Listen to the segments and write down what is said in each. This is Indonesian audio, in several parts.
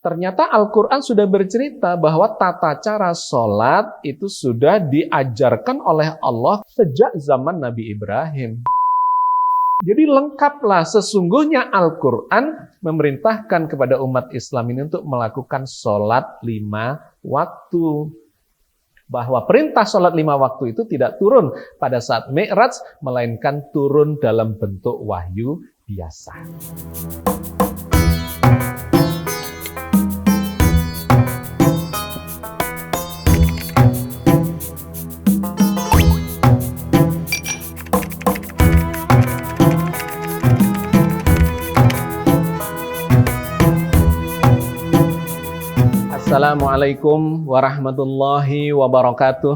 Ternyata Al-Quran sudah bercerita bahwa tata cara sholat itu sudah diajarkan oleh Allah sejak zaman Nabi Ibrahim. Jadi lengkaplah, sesungguhnya Al-Quran memerintahkan kepada umat Islam ini untuk melakukan sholat 5 waktu. Bahwa perintah sholat 5 waktu itu tidak turun pada saat Mi'raj, melainkan turun dalam bentuk wahyu biasa. Assalamualaikum warahmatullahi wabarakatuh.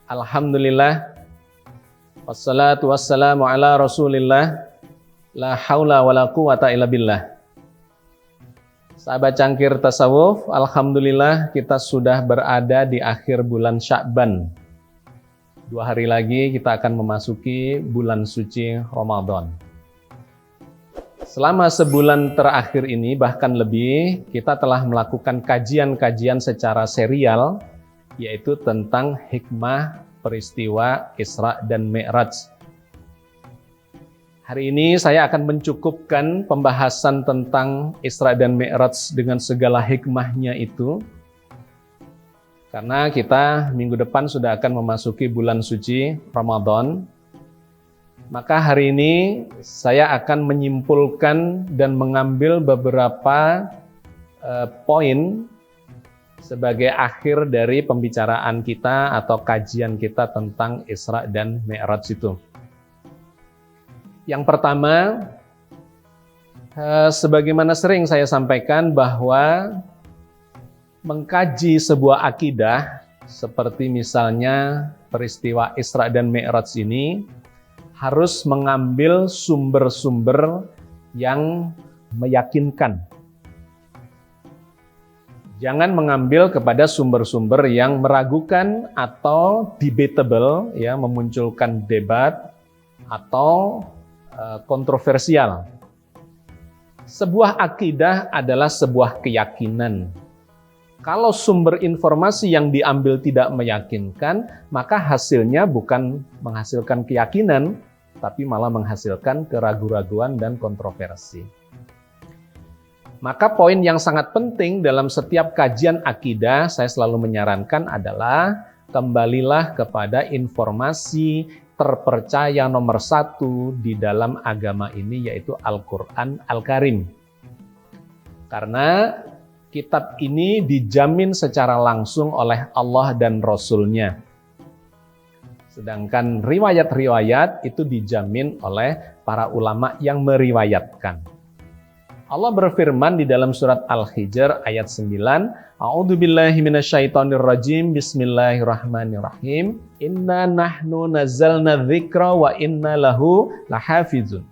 Alhamdulillah. Wassalatu wassalamu ala rasulillah. La haula wa la quwata illa billah. Sahabat cangkir tasawuf, alhamdulillah kita sudah berada di akhir bulan Sya'ban. 2 hari lagi kita akan memasuki bulan suci Ramadan. Selama sebulan terakhir ini, bahkan lebih, kita telah melakukan kajian-kajian secara serial, yaitu tentang hikmah peristiwa Isra dan Mi'raj. Hari ini saya akan mencukupkan pembahasan tentang Isra dan Mi'raj dengan segala hikmahnya itu, karena kita minggu depan sudah akan memasuki bulan suci Ramadan. Maka hari ini saya akan menyimpulkan dan mengambil beberapa poin sebagai akhir dari pembicaraan kita atau kajian kita tentang Isra dan Mi'raj itu. Yang pertama, sebagaimana sering saya sampaikan bahwa mengkaji sebuah akidah seperti misalnya peristiwa Isra dan Mi'raj ini harus mengambil sumber-sumber yang meyakinkan. Jangan mengambil kepada sumber-sumber yang meragukan atau debatable, ya, memunculkan debat atau kontroversial. Sebuah akidah adalah sebuah keyakinan. Kalau sumber informasi yang diambil tidak meyakinkan, maka hasilnya bukan menghasilkan keyakinan, tapi malah menghasilkan keraguan-raguan dan kontroversi. Maka poin yang sangat penting dalam setiap kajian akidah, saya selalu menyarankan adalah kembalilah kepada informasi terpercaya nomor 1 di dalam agama ini, yaitu Al-Quran Al-Karim. Karena kitab ini dijamin secara langsung oleh Allah dan Rasul-Nya. Sedangkan riwayat-riwayat itu dijamin oleh para ulama yang meriwayatkan. Allah berfirman di dalam surat Al-Hijr ayat 9, A'udzubillahi minasyaitonirrajim, Bismillahirrahmanirrahim, Inna nahnu nazzalna dzikra wa inna lahu lahafizun.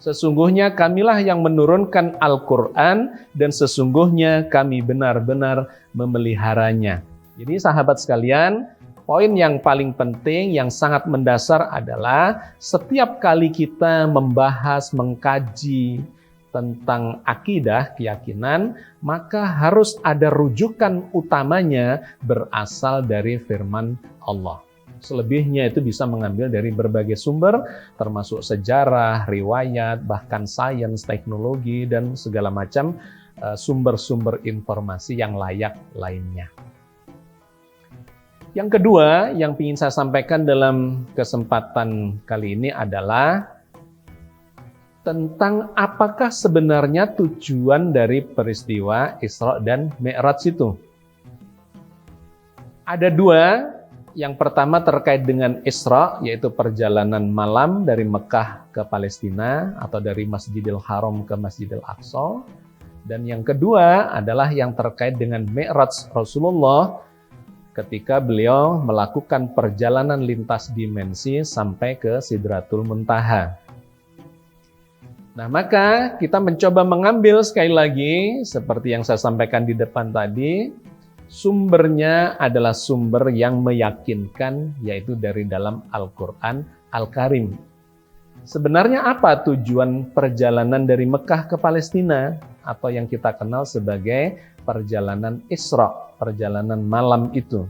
Sesungguhnya kamilah yang menurunkan Al-Quran dan sesungguhnya kami benar-benar memeliharanya. Jadi sahabat sekalian, poin yang paling penting, yang sangat mendasar adalah setiap kali kita membahas, mengkaji tentang akidah, keyakinan, maka harus ada rujukan utamanya berasal dari firman Allah. Selebihnya itu bisa mengambil dari berbagai sumber, termasuk sejarah, riwayat, bahkan sains, teknologi, dan segala macam sumber-sumber informasi yang layak lainnya. Yang kedua, yang ingin saya sampaikan dalam kesempatan kali ini adalah tentang apakah sebenarnya tujuan dari peristiwa Isra dan Mi'raj itu. Ada 2. Yang pertama terkait dengan Isra, yaitu perjalanan malam dari Mekah ke Palestina atau dari Masjidil Haram ke Masjidil Aqsa. Dan yang kedua adalah yang terkait dengan Mi'raj Rasulullah ketika beliau melakukan perjalanan lintas dimensi sampai ke Sidratul Muntaha. Nah, maka kita mencoba mengambil sekali lagi seperti yang saya sampaikan di depan tadi, sumbernya adalah sumber yang meyakinkan, yaitu dari dalam Al-Quran Al-Karim. Sebenarnya apa tujuan perjalanan dari Mekah ke Palestina? atau yang kita kenal sebagai perjalanan Isra, perjalanan malam itu.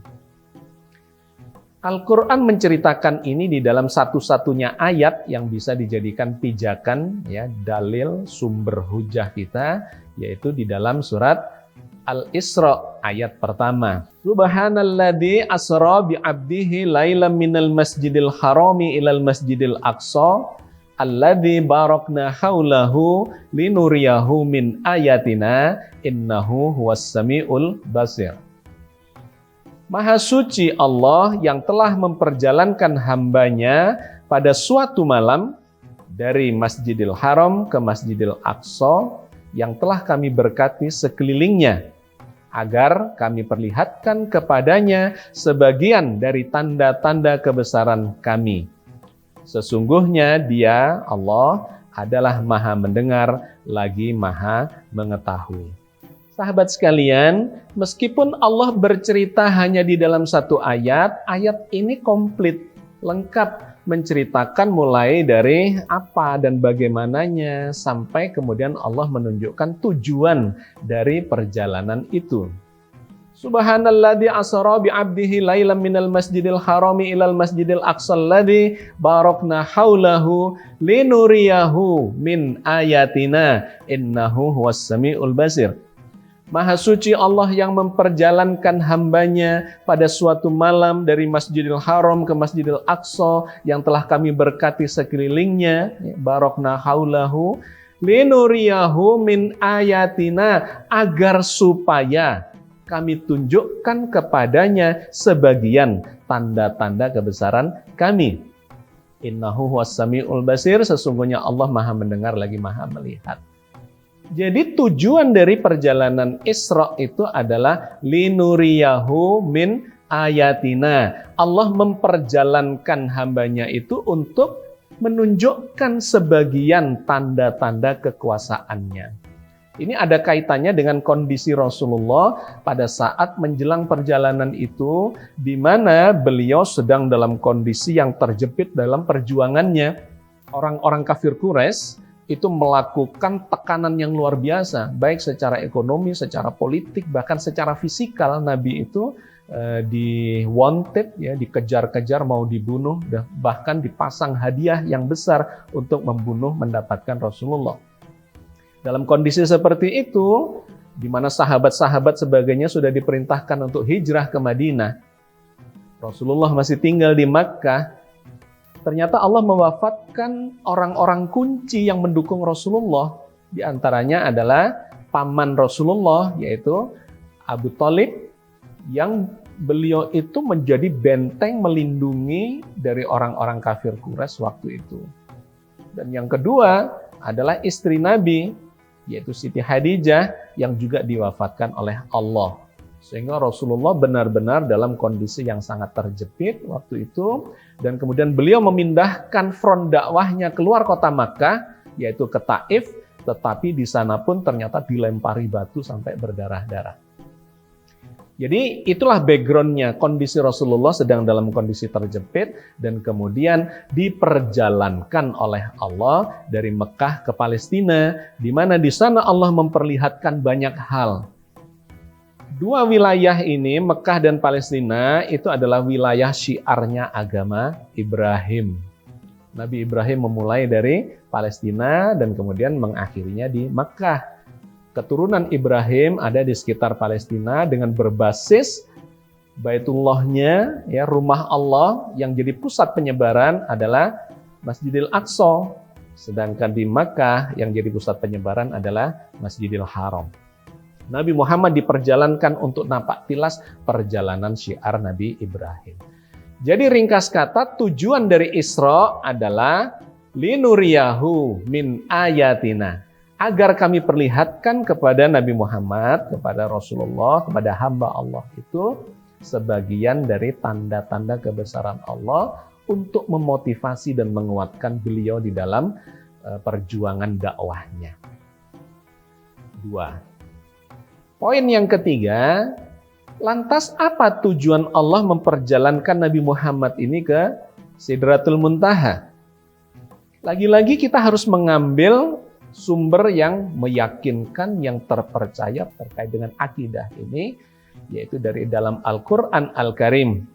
Al-Quran menceritakan ini di dalam satu-satunya ayat yang bisa dijadikan pijakan, ya, dalil sumber hujah kita, yaitu di dalam surat Al-Isra ayat pertama. Subhanalladzi asra bi 'abdihi lailan minal masjidil harami ilal masjidil aqsa alladzi barakna haulahu linuriyahu min ayatina innahu huwas samiul basir. Maha suci Allah yang telah memperjalankan hambanya pada suatu malam dari Masjidil Haram ke Masjidil Aqsa yang telah kami berkati sekelilingnya, agar kami perlihatkan kepadanya sebagian dari tanda-tanda kebesaran kami. Sesungguhnya Dia, Allah, adalah Maha mendengar lagi Maha mengetahui. Sahabat sekalian, meskipun Allah bercerita hanya di dalam satu ayat, ayat ini komplit, lengkap, menceritakan mulai dari apa dan bagaimananya, sampai kemudian Allah menunjukkan tujuan dari perjalanan itu. Subhanalladzi asra bi 'abdihi lailan minal masjidil harami ilal masjidil aqsa alladzi barakna haulahu linuriyahu min ayatina innahu huwas samiul basir. Maha suci Allah yang memperjalankan hambanya pada suatu malam dari Masjidil Haram ke Masjidil Aqsa yang telah kami berkati sekelilingnya, barakna haulahu linuriyahu min ayatina, agar supaya kami tunjukkan kepadanya sebagian tanda-tanda kebesaran kami. Innahu huwas samiul basir, sesungguhnya Allah Maha mendengar lagi Maha melihat. Jadi tujuan dari perjalanan Isra itu adalah linuriyahu min ayatina. Allah memperjalankan hambanya itu untuk menunjukkan sebagian tanda-tanda kekuasaannya. Ini ada kaitannya dengan kondisi Rasulullah pada saat menjelang perjalanan itu, di mana beliau sedang dalam kondisi yang terjepit dalam perjuangannya. Orang-orang kafir Quraisy itu melakukan tekanan yang luar biasa, baik secara ekonomi, secara politik, bahkan secara fisikal. Nabi itu di wanted, ya, dikejar-kejar, mau dibunuh, bahkan dipasang hadiah yang besar untuk membunuh, mendapatkan Rasulullah. Dalam kondisi seperti itu, di mana sahabat-sahabat sebagainya sudah diperintahkan untuk hijrah ke Madinah, Rasulullah masih tinggal di Makkah. Ternyata Allah mewafatkan orang-orang kunci yang mendukung Rasulullah. Di antaranya adalah paman Rasulullah, yaitu Abu Thalib, yang beliau itu menjadi benteng melindungi dari orang-orang kafir Quraisy waktu itu. Dan yang kedua adalah istri Nabi, yaitu Siti Khadijah, yang juga diwafatkan oleh Allah. Sehingga Rasulullah benar-benar dalam kondisi yang sangat terjepit waktu itu. Dan kemudian beliau memindahkan front dakwahnya keluar kota Makkah, yaitu ke Taif. Tetapi di sana pun ternyata dilempari batu sampai berdarah-darah. Jadi itulah backgroundnya, kondisi Rasulullah sedang dalam kondisi terjepit. Dan kemudian diperjalankan oleh Allah dari Mekah ke Palestina, di mana di sana Allah memperlihatkan banyak hal. Dua wilayah ini, Mekah dan Palestina, itu adalah wilayah syiarnya agama Ibrahim. Nabi Ibrahim memulai dari Palestina dan kemudian mengakhirinya di Mekah. Keturunan Ibrahim ada di sekitar Palestina dengan berbasis Baitullahnya, ya, rumah Allah yang jadi pusat penyebaran adalah Masjidil Aqsa. Sedangkan di Mekah yang jadi pusat penyebaran adalah Masjidil Haram. Nabi Muhammad diperjalankan untuk nampak tilas perjalanan syiar Nabi Ibrahim. Jadi ringkas kata, tujuan dari Isra adalah linuriyahu min ayatina, agar kami perlihatkan kepada Nabi Muhammad, kepada Rasulullah, kepada hamba Allah itu sebagian dari tanda-tanda kebesaran Allah untuk memotivasi dan menguatkan beliau di dalam perjuangan dakwahnya. 2. Poin yang ketiga, lantas apa tujuan Allah memperjalankan Nabi Muhammad ini ke Sidratul Muntaha? Lagi-lagi kita harus mengambil sumber yang meyakinkan, yang terpercaya terkait dengan akidah ini, yaitu dari dalam Al-Quran Al-Karim.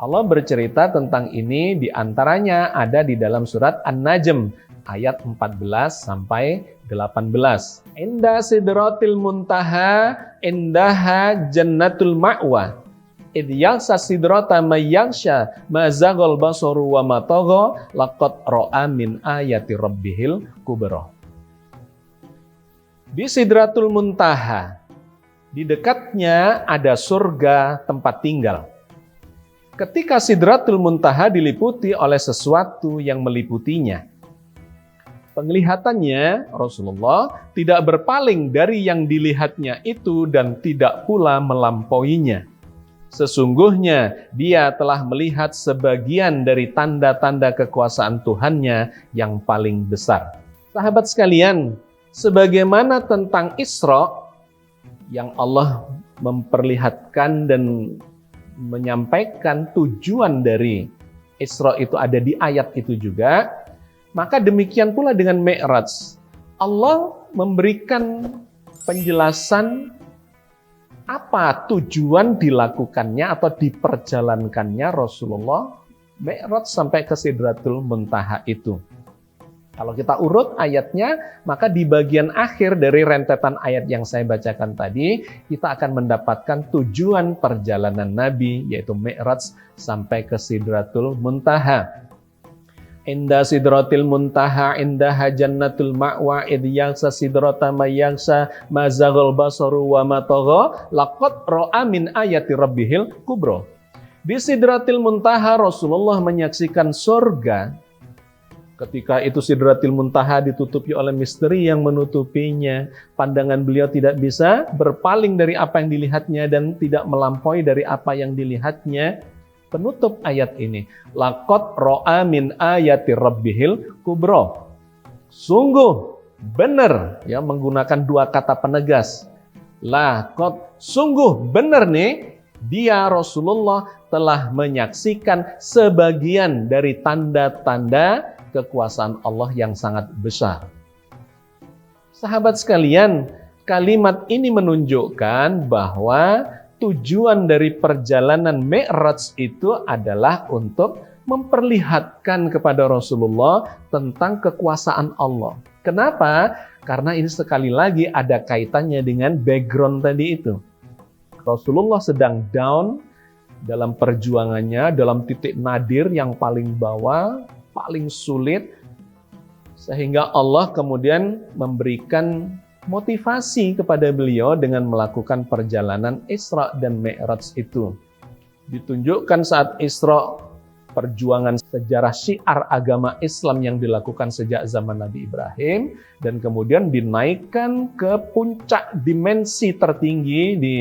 Allah bercerita tentang ini diantaranya ada di dalam surat An-Najm ayat 14 sampai 18. Inda sidratil muntaha indaha jannatul ma'wa idh yaghsha sidrata may yaghsha ma zaghal basaru wa ma tagha laqad ra'a min ayati rabbihil kubra. Di Sidratul Muntaha, di dekatnya ada surga tempat tinggal. Ketika Sidratul Muntaha diliputi oleh sesuatu yang meliputinya, penglihatannya Rasulullah tidak berpaling dari yang dilihatnya itu dan tidak pula melampauinya. Sesungguhnya dia telah melihat sebagian dari tanda-tanda kekuasaan Tuhannya yang paling besar. Sahabat sekalian, sebagaimana tentang Isra yang Allah memperlihatkan dan menyampaikan tujuan dari Isra itu ada di ayat itu juga, maka demikian pula dengan Mi'raj. Allah memberikan penjelasan apa tujuan dilakukannya atau diperjalankannya Rasulullah Mi'raj sampai ke Sidratul Muntaha itu. Kalau kita urut ayatnya, maka di bagian akhir dari rentetan ayat yang saya bacakan tadi, kita akan mendapatkan tujuan perjalanan Nabi, yaitu Mi'raj sampai ke Sidratul Muntaha. Inda sidratil muntaha indaha jannatul ma'wa idh yaghsha sidrata may yaghsha ma zaghal basaru wa ma tagha laqad ra'a min ayati rabbihil kubra. Di Sidratil Muntaha Rasulullah menyaksikan surga. Ketika itu Sidratil Muntaha ditutupi oleh misteri yang menutupinya. Pandangan beliau tidak bisa berpaling dari apa yang dilihatnya dan tidak melampaui dari apa yang dilihatnya. Penutup ayat ini, laqad ra'a min ayati rabbihil kubra. Sungguh benar, ya, menggunakan dua kata penegas. Laqad, sungguh benar nih, dia Rasulullah telah menyaksikan sebagian dari tanda-tanda kekuasaan Allah yang sangat besar. Sahabat sekalian, kalimat ini menunjukkan bahwa tujuan dari perjalanan Mi'raj itu adalah untuk memperlihatkan kepada Rasulullah tentang kekuasaan Allah. Kenapa? Karena ini sekali lagi ada kaitannya dengan background tadi itu. Rasulullah sedang down dalam perjuangannya, dalam titik nadir yang paling bawah, paling sulit, sehingga Allah kemudian memberikan motivasi kepada beliau dengan melakukan perjalanan Isra dan Mi'raj itu. Ditunjukkan saat Isra perjuangan sejarah syiar agama Islam yang dilakukan sejak zaman Nabi Ibrahim dan kemudian dinaikkan ke puncak dimensi tertinggi di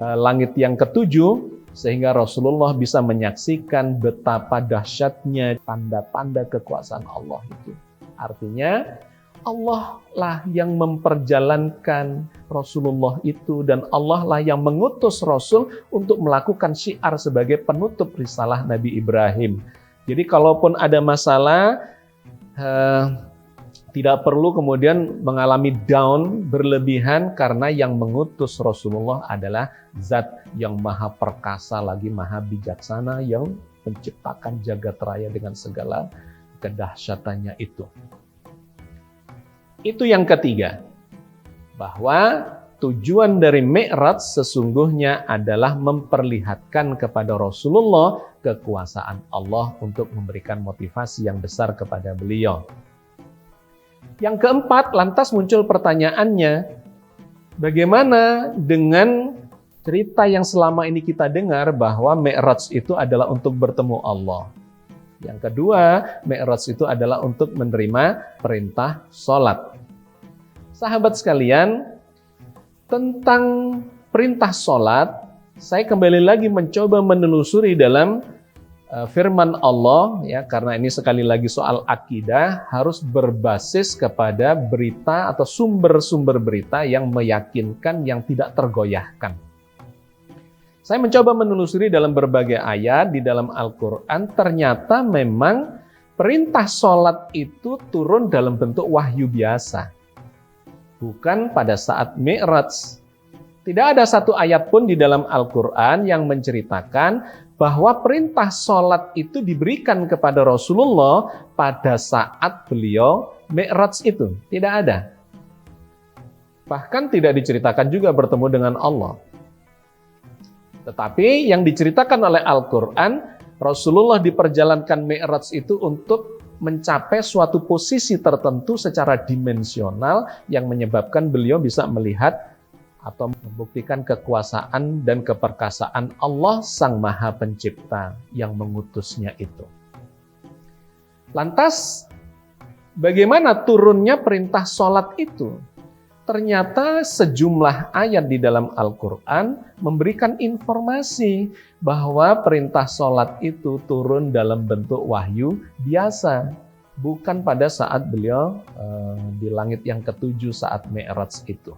langit yang ketujuh sehingga Rasulullah bisa menyaksikan betapa dahsyatnya tanda-tanda kekuasaan Allah itu. Artinya Allah lah yang memperjalankan Rasulullah itu dan Allah lah yang mengutus Rasul untuk melakukan syiar sebagai penutup risalah Nabi Ibrahim. Jadi kalaupun ada masalah, tidak perlu kemudian mengalami down berlebihan karena yang mengutus Rasulullah adalah zat yang maha perkasa lagi maha bijaksana yang menciptakan jagat raya dengan segala kedahsyatannya itu. Itu yang ketiga, bahwa tujuan dari Mi'raj sesungguhnya adalah memperlihatkan kepada Rasulullah kekuasaan Allah untuk memberikan motivasi yang besar kepada beliau. Yang keempat, lantas muncul pertanyaannya, bagaimana dengan cerita yang selama ini kita dengar bahwa Mi'raj itu adalah untuk bertemu Allah? Yang kedua, Mi'raj itu adalah untuk menerima perintah sholat. Sahabat sekalian, tentang perintah sholat, saya kembali lagi mencoba menelusuri dalam firman Allah, ya, karena ini sekali lagi soal akidah, harus berbasis kepada berita atau sumber-sumber berita yang meyakinkan, yang tidak tergoyahkan. Saya mencoba menelusuri dalam berbagai ayat di dalam Al-Quran, ternyata memang perintah sholat itu turun dalam bentuk wahyu biasa. Bukan pada saat Mi'raj. Tidak ada satu ayat pun di dalam Al-Quran yang menceritakan bahwa perintah sholat itu diberikan kepada Rasulullah pada saat beliau Mi'raj itu. Tidak ada. Bahkan tidak diceritakan juga bertemu dengan Allah. Tetapi yang diceritakan oleh Al-Quran, Rasulullah diperjalankan Mi'raj itu untuk mencapai suatu posisi tertentu secara dimensional yang menyebabkan beliau bisa melihat atau membuktikan kekuasaan dan keperkasaan Allah Sang Maha Pencipta yang mengutusnya itu. Lantas, bagaimana turunnya perintah sholat itu? Ternyata sejumlah ayat di dalam Al-Quran memberikan informasi bahwa perintah sholat itu turun dalam bentuk wahyu biasa. Bukan pada saat beliau di langit yang ketujuh saat Mi'raj itu.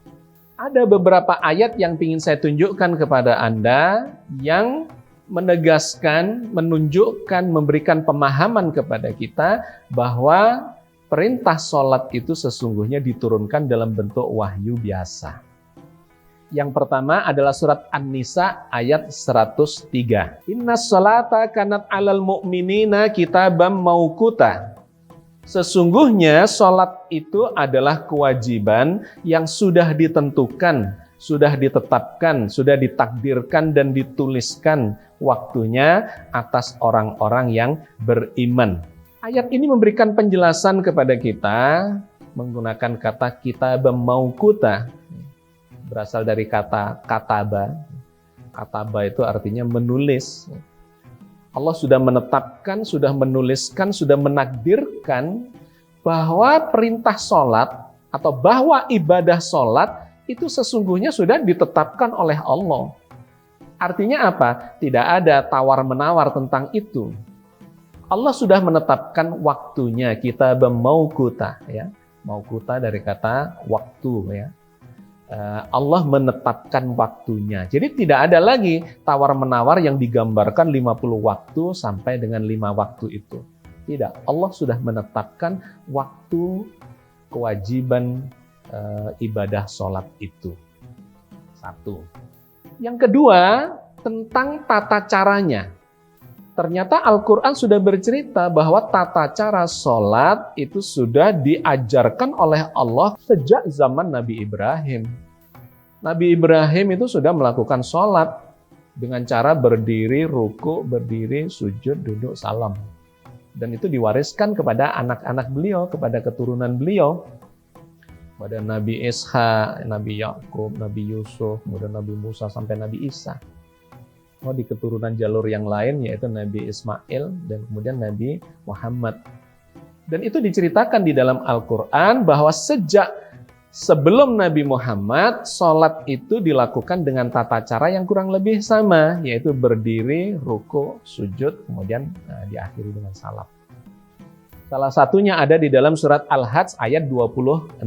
Ada beberapa ayat yang ingin saya tunjukkan kepada Anda yang menegaskan, menunjukkan, memberikan pemahaman kepada kita bahwa perintah sholat itu sesungguhnya diturunkan dalam bentuk wahyu biasa. Yang pertama adalah surat An-Nisa ayat 103. Innas sholata kanat alal mu'minina kitabam mauquta. Sesungguhnya sholat itu adalah kewajiban yang sudah ditentukan, sudah ditetapkan, sudah ditakdirkan dan dituliskan waktunya atas orang-orang yang beriman. Ayat ini memberikan penjelasan kepada kita menggunakan kata kitabam mauquta, berasal dari kata kataba. Kataba itu artinya menulis. Allah sudah menetapkan, sudah menuliskan, sudah menakdirkan bahwa perintah sholat atau bahwa ibadah sholat itu sesungguhnya sudah ditetapkan oleh Allah. Artinya apa? Tidak ada tawar-menawar tentang itu. Allah sudah menetapkan waktunya, kita mauquta, ya. Mauquta dari kata waktu, ya. Allah menetapkan waktunya. Jadi tidak ada lagi tawar-menawar yang digambarkan 50 waktu sampai dengan 5 waktu itu. Tidak, Allah sudah menetapkan waktu kewajiban ibadah sholat itu. Satu. Yang kedua, tentang tata caranya. Ternyata Al-Quran sudah bercerita bahwa tata cara sholat itu sudah diajarkan oleh Allah sejak zaman Nabi Ibrahim. Nabi Ibrahim itu sudah melakukan sholat dengan cara berdiri, ruku, berdiri, sujud, duduk, salam. Dan itu diwariskan kepada anak-anak beliau, kepada keturunan beliau. Pada Nabi Ishak, Nabi Yakub, Nabi Yusuf, kemudian Nabi Musa sampai Nabi Isa. Di keturunan jalur yang lain yaitu Nabi Ismail dan kemudian Nabi Muhammad. Dan itu diceritakan di dalam Al-Quran bahwa sejak sebelum Nabi Muhammad, sholat itu dilakukan dengan tata cara yang kurang lebih sama, yaitu berdiri, ruku, sujud, kemudian diakhiri dengan salam. Salah satunya ada di dalam surat Al-Hajj ayat 26.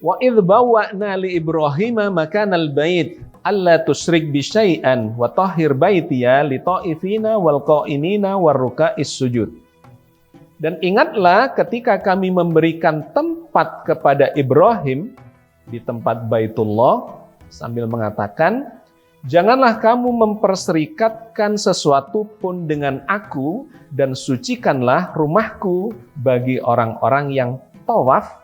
Wa idh bawwa'na li Ibrahima makanal bait alla tusyrik bi syai'an wa tahhir baitiya li ta'ifina wal qa'imina war ruka'is sujud. Dan ingatlah ketika kami memberikan tempat kepada Ibrahim di tempat Baitullah sambil mengatakan, janganlah kamu memperserikatkan sesuatu pun dengan aku dan sucikanlah rumahku bagi orang-orang yang tawaf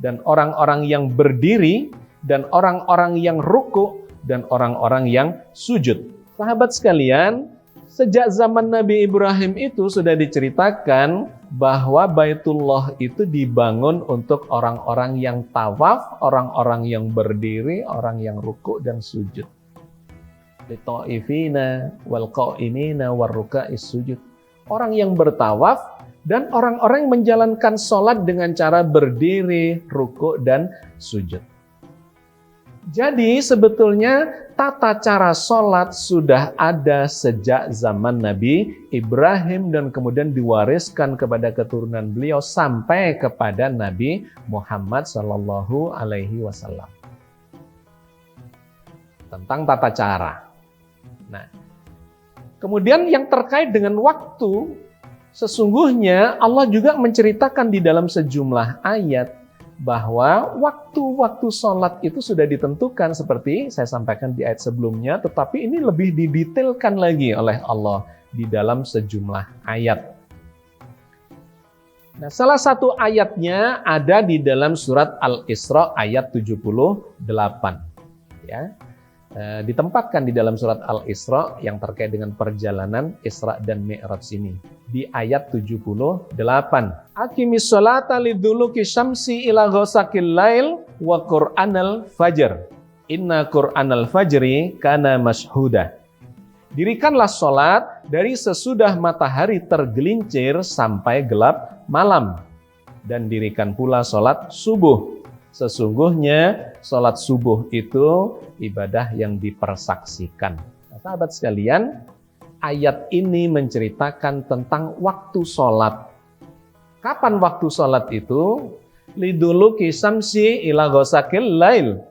dan orang-orang yang berdiri dan orang-orang yang ruku dan orang-orang yang sujud. Sahabat sekalian, sejak zaman Nabi Ibrahim itu sudah diceritakan bahwa Baitullah itu dibangun untuk orang-orang yang tawaf, orang-orang yang berdiri, orang yang ruku dan sujud. Li-ta'ifina wal qa'imina war ruka'is sujud. Orang yang bertawaf dan orang-orang yang menjalankan sholat dengan cara berdiri, ruku dan sujud. Jadi sebetulnya tata cara sholat sudah ada sejak zaman Nabi Ibrahim dan kemudian diwariskan kepada keturunan beliau sampai kepada Nabi Muhammad SAW. Tentang tata cara. Nah, kemudian yang terkait dengan waktu, Sesungguhnya Allah juga menceritakan di dalam sejumlah ayat bahwa waktu-waktu sholat itu sudah ditentukan seperti saya sampaikan di ayat sebelumnya, tetapi ini lebih didetailkan lagi oleh Allah di dalam sejumlah ayat. Nah, salah satu ayatnya ada di dalam surat Al-Isra ayat 78. Ya. Ditempatkan di dalam surat Al-Isra yang terkait dengan perjalanan Isra dan Mi'raj ini. Di ayat 78. Aqimis sholata liduluki syamsi ila ghasaqil lail wa qur'anal fajr. Inna qur'anal fajri kana mashhuda. Dirikanlah sholat dari sesudah matahari tergelincir sampai gelap malam. Dan dirikan pula sholat subuh. Sesungguhnya sholat subuh itu ibadah yang dipersaksikan. Nah, sahabat sekalian, ayat ini menceritakan tentang waktu sholat. Kapan waktu sholat itu? Liduluki syamsi ila ghasaqil lail.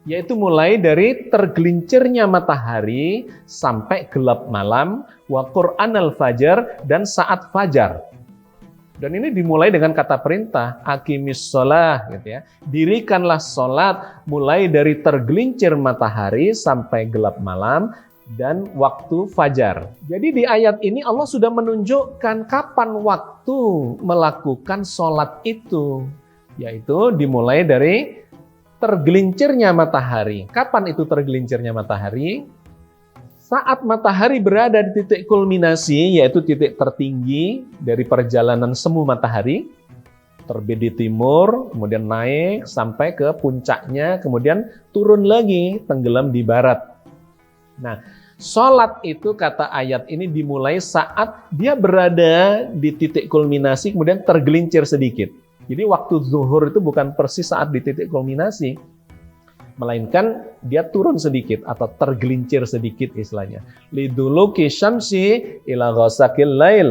Yaitu mulai dari tergelincirnya matahari sampai gelap malam, wa qur'anal fajar, dan saat fajar. Dan ini dimulai dengan kata perintah, aqimis sholah, gitu ya. Dirikanlah sholat mulai dari tergelincir matahari sampai gelap malam dan waktu fajar. Jadi di ayat ini Allah sudah menunjukkan kapan waktu melakukan sholat itu. Yaitu dimulai dari tergelincirnya matahari. Kapan itu tergelincirnya matahari? Saat matahari berada di titik kulminasi, yaitu titik tertinggi dari perjalanan semu matahari, terbit di timur, kemudian naik sampai ke puncaknya, kemudian turun lagi, tenggelam di barat. Nah, sholat itu kata ayat ini dimulai saat dia berada di titik kulminasi, kemudian tergelincir sedikit. Jadi waktu zuhur itu bukan persis saat di titik kulminasi, melainkan dia turun sedikit atau tergelincir sedikit istilahnya. Liduluki syamsi ila ghasaqil lail.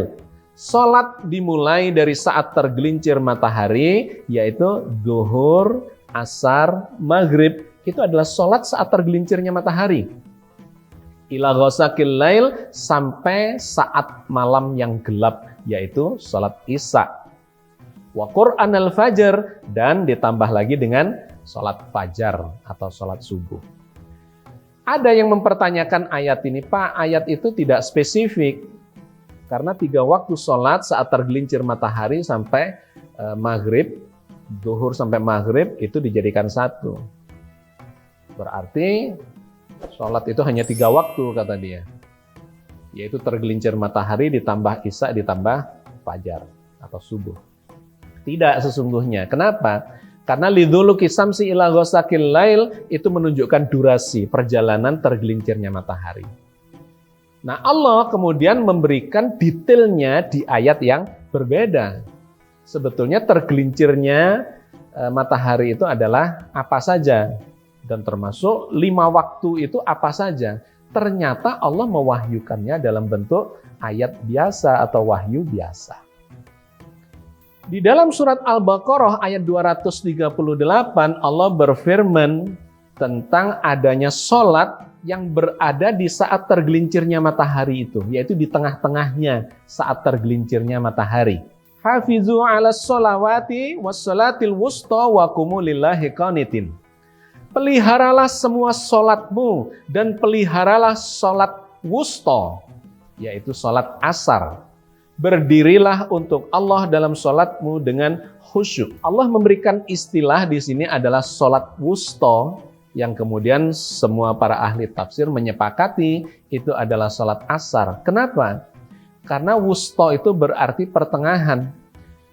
Salat dimulai dari saat tergelincir matahari, yaitu zuhur, asar, maghrib. Itu adalah salat saat tergelincirnya matahari. Ila ghasaqil lail, sampai saat malam yang gelap, yaitu salat isya. Wa qur'anal fajr, dan ditambah lagi dengan sholat fajar atau sholat subuh. Ada yang mempertanyakan ayat ini, Pak, ayat itu tidak spesifik. Karena 3 waktu sholat saat tergelincir matahari sampai maghrib, zuhur sampai maghrib itu dijadikan satu. Berarti sholat itu hanya 3 waktu kata dia. Yaitu tergelincir matahari ditambah isya ditambah fajar atau subuh. Tidak sesungguhnya. Kenapa? Karena liduluki syamsi ila ghasaqil lail itu menunjukkan durasi perjalanan tergelincirnya matahari. Nah, Allah kemudian memberikan detailnya di ayat yang berbeda. Sebetulnya tergelincirnya matahari itu adalah apa saja, dan termasuk 5 waktu itu apa saja. Ternyata Allah mewahyukannya dalam bentuk ayat biasa atau wahyu biasa. Di dalam surat Al-Baqarah ayat 238 Allah berfirman tentang adanya sholat yang berada di saat tergelincirnya matahari itu, yaitu di tengah-tengahnya saat tergelincirnya matahari. Hafizu 'alas sholawati was sholatil wusta wa qumu lillahi qanitin. Peliharalah semua sholatmu dan peliharalah sholat wusta, yaitu sholat asar. Berdirilah untuk Allah dalam sholatmu dengan khusyuk. Allah memberikan istilah di sini adalah sholat wusta, yang kemudian semua para ahli tafsir menyepakati itu adalah sholat asar. Kenapa? Karena wusta itu berarti pertengahan.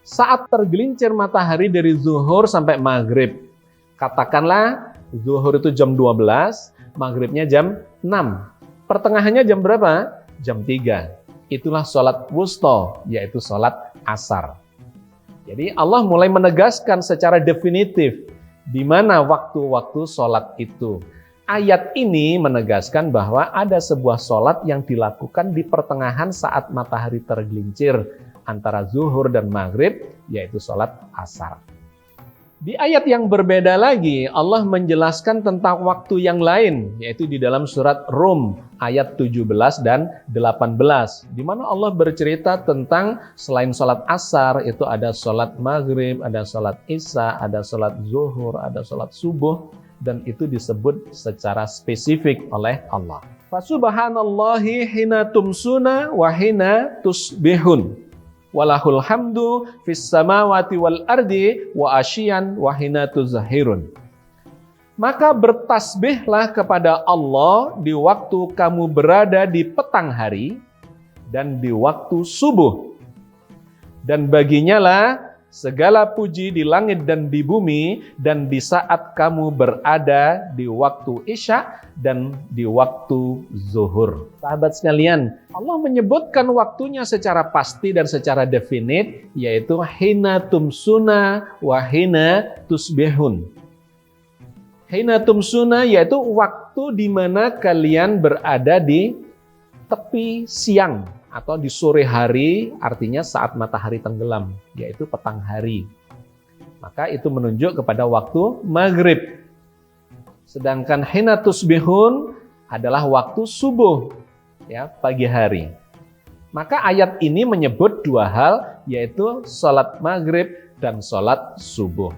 Saat tergelincir matahari dari zuhur sampai maghrib, katakanlah zuhur itu jam 12, maghribnya jam 6. Pertengahannya jam berapa? Jam 3. Itulah sholat wusta, yaitu sholat asar. Jadi Allah mulai menegaskan secara definitif di mana waktu-waktu sholat itu. Ayat ini menegaskan bahwa ada sebuah sholat yang dilakukan di pertengahan saat matahari tergelincir antara zuhur dan maghrib, yaitu sholat asar. Di ayat yang berbeda lagi, Allah menjelaskan tentang waktu yang lain, yaitu di dalam surat Rum ayat 17 dan 18, di mana Allah bercerita tentang selain sholat asar, itu ada sholat maghrib, ada sholat isya, ada sholat zuhur, ada sholat subuh, dan itu disebut secara spesifik oleh Allah. Fasubhanallahi hina tumsuna wa hina tusbihun. Walahul hamdu fis samawati wal ardi wa asyian wa hina tuzahirun. Maka bertasbihlah kepada Allah di waktu kamu berada di petang hari dan di waktu subuh. Dan baginya lah segala puji di langit dan di bumi, dan di saat kamu berada di waktu isya dan di waktu zuhur. Sahabat sekalian, Allah menyebutkan waktunya secara pasti dan secara definit, yaitu hina tumsuna wa hina tusbihun. Hina tumsuna yaitu waktu di mana kalian berada di tepi siang, atau di sore hari, artinya saat matahari tenggelam, yaitu petang hari. Maka itu menunjuk kepada waktu maghrib. Sedangkan hina tusbihun adalah waktu subuh, ya, pagi hari. Maka ayat ini menyebut dua hal, yaitu sholat maghrib dan sholat subuh.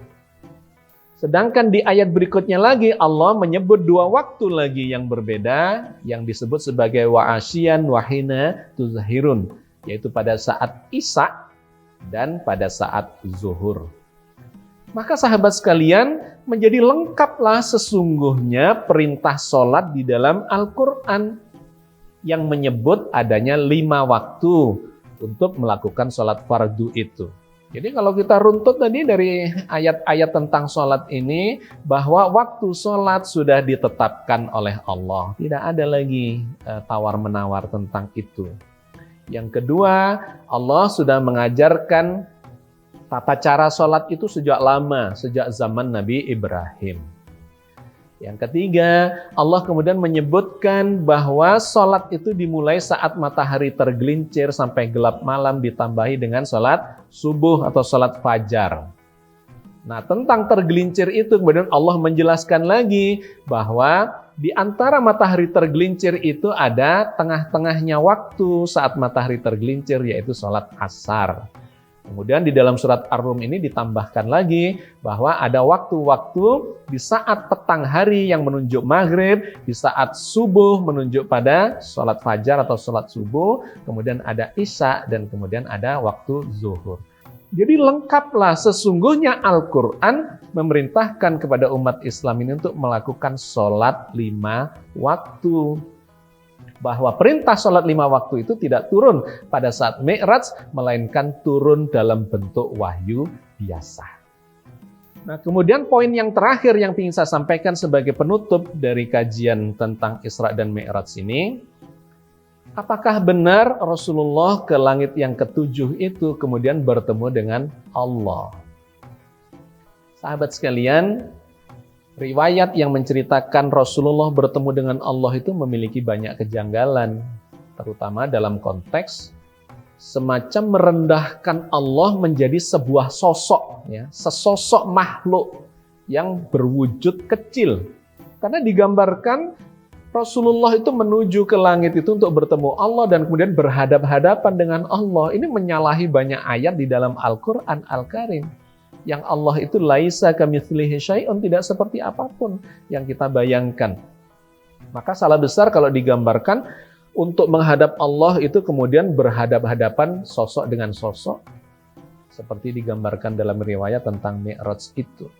Sedangkan di ayat berikutnya lagi Allah menyebut dua waktu lagi yang berbeda yang disebut sebagai wa'asyian wa hina tuzahirun, yaitu pada saat isya dan pada saat zuhur. Maka sahabat sekalian, menjadi lengkaplah sesungguhnya perintah sholat di dalam Al-Quran yang menyebut adanya 5 waktu untuk melakukan sholat fardu itu. Jadi kalau kita runtut tadi dari ayat-ayat tentang sholat ini, bahwa waktu sholat sudah ditetapkan oleh Allah. Tidak ada lagi tawar-menawar tentang itu. Yang kedua, Allah sudah mengajarkan tata cara sholat itu sejak lama, sejak zaman Nabi Ibrahim. Yang ketiga, Allah kemudian menyebutkan bahwa sholat itu dimulai saat matahari tergelincir sampai gelap malam, ditambahi dengan sholat subuh atau sholat fajar. Nah, tentang tergelincir itu kemudian Allah menjelaskan lagi bahwa di antara matahari tergelincir itu ada tengah-tengahnya waktu saat matahari tergelincir, yaitu sholat asar. Kemudian di dalam surat Ar-Rum ini ditambahkan lagi bahwa ada waktu-waktu di saat petang hari yang menunjuk maghrib, di saat subuh menunjuk pada sholat fajar atau sholat subuh, kemudian ada isya, dan kemudian ada waktu zuhur. Jadi lengkaplah sesungguhnya Al-Quran memerintahkan kepada umat Islam ini untuk melakukan sholat 5 waktu. Bahwa perintah sholat 5 waktu itu tidak turun pada saat Mi'raj, melainkan turun dalam bentuk wahyu biasa. Nah, kemudian poin yang terakhir yang ingin saya sampaikan sebagai penutup dari kajian tentang Isra dan Mi'raj ini, apakah benar Rasulullah ke langit yang ke-7 itu kemudian bertemu dengan Allah? Sahabat sekalian, riwayat yang menceritakan Rasulullah bertemu dengan Allah itu memiliki banyak kejanggalan, terutama dalam konteks semacam merendahkan Allah menjadi sebuah sosok, ya, sesosok makhluk yang berwujud kecil. Karena digambarkan Rasulullah itu menuju ke langit itu untuk bertemu Allah dan kemudian berhadap-hadapan dengan Allah. Ini menyalahi banyak ayat di dalam Al-Quran Al-Karim. Yang Allah itu laisa kamitslihi syai'un, tidak seperti apapun yang kita bayangkan. Maka salah besar kalau digambarkan untuk menghadap Allah itu kemudian berhadap-hadapan sosok dengan sosok, seperti digambarkan dalam riwayat tentang Mi'raj itu.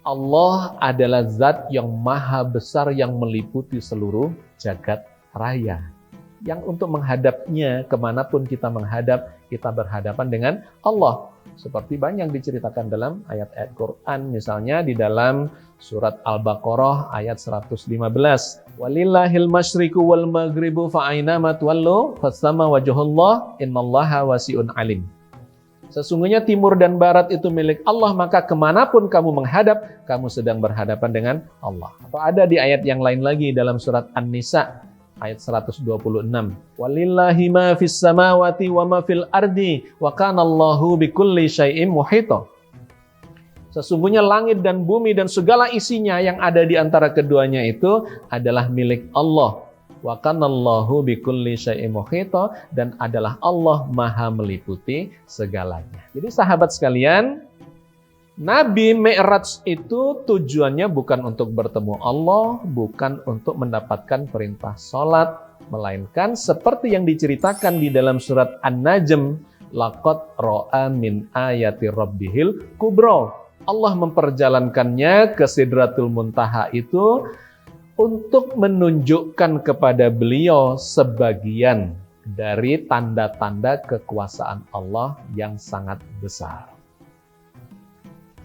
Allah adalah zat yang maha besar yang meliputi seluruh jagat raya. Yang untuk menghadapnya, kemanapun kita menghadap, kita berhadapan dengan Allah. Seperti banyak diceritakan dalam ayat-ayat Quran, misalnya di dalam surat Al-Baqarah ayat 115. Walillahil masyriqu wal maghribu fa'ainama tuwallu fatsama wajhullah innallaha wasi'un alim. Sesungguhnya timur dan barat itu milik Allah, maka kemanapun kamu menghadap, kamu sedang berhadapan dengan Allah. Atau ada di ayat yang lain lagi dalam surat An-Nisa, ayat 126. Walillahi ma fis samawati wa ma fil ardi wa kana Allahu bikulli syai'in muhita. Sesungguhnya langit dan bumi dan segala isinya yang ada di antara keduanya itu adalah milik Allah. Wa kana Allahu bikulli syai'in muhita, dan adalah Allah Maha meliputi segalanya. Jadi sahabat sekalian, Nabi Mi'raj itu tujuannya bukan untuk bertemu Allah, bukan untuk mendapatkan perintah sholat, melainkan seperti yang diceritakan di dalam surat An-Najm, laqad ra'a min ayati rabbihil kubra. Allah memperjalankannya ke Sidratul Muntaha itu untuk menunjukkan kepada beliau sebagian dari tanda-tanda kekuasaan Allah yang sangat besar.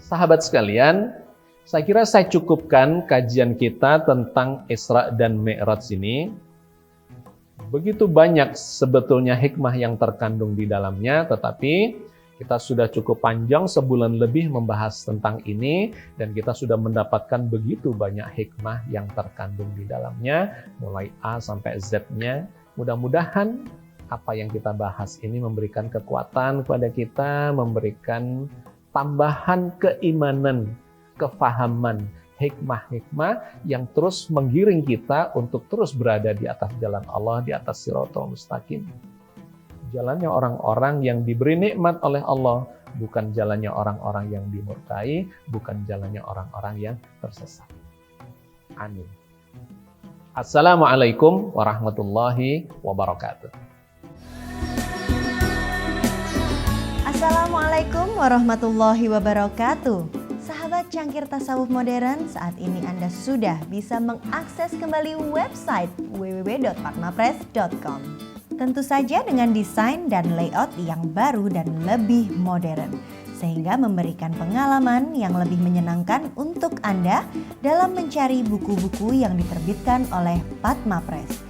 Sahabat sekalian, saya kira saya cukupkan kajian kita tentang Isra dan Mi'raj ini. Begitu banyak sebetulnya hikmah yang terkandung di dalamnya, tetapi kita sudah cukup panjang, sebulan lebih membahas tentang ini, dan kita sudah mendapatkan begitu banyak hikmah yang terkandung di dalamnya, mulai A sampai Z-nya. Mudah-mudahan apa yang kita bahas ini memberikan kekuatan kepada kita, memberikan tambahan keimanan, kefahaman, hikmah-hikmah yang terus menggiring kita untuk terus berada di atas jalan Allah, di atas Shirathul Mustaqim. Jalannya orang-orang yang diberi nikmat oleh Allah, bukan jalannya orang-orang yang dimurkai, bukan jalannya orang-orang yang tersesat. Amin. Assalamualaikum warahmatullahi wabarakatuh. Assalamualaikum warahmatullahi wabarakatuh. Sahabat Cangkir Tasawuf Modern, saat ini Anda sudah bisa mengakses kembali website www.fatmapress.com. Tentu saja dengan desain dan layout yang baru dan lebih modern, sehingga memberikan pengalaman yang lebih menyenangkan untuk Anda dalam mencari buku-buku yang diterbitkan oleh Fatma Press.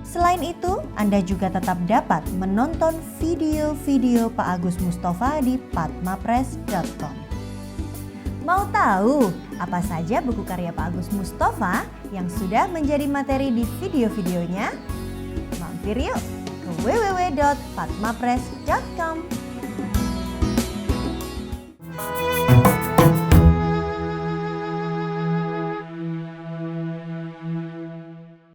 Selain itu, Anda juga tetap dapat menonton video-video Pak Agus Mustafa di fatmapress.com. Mau tahu apa saja buku karya Pak Agus Mustafa yang sudah menjadi materi di video-videonya? Mampir yuk ke www.fatmapress.com.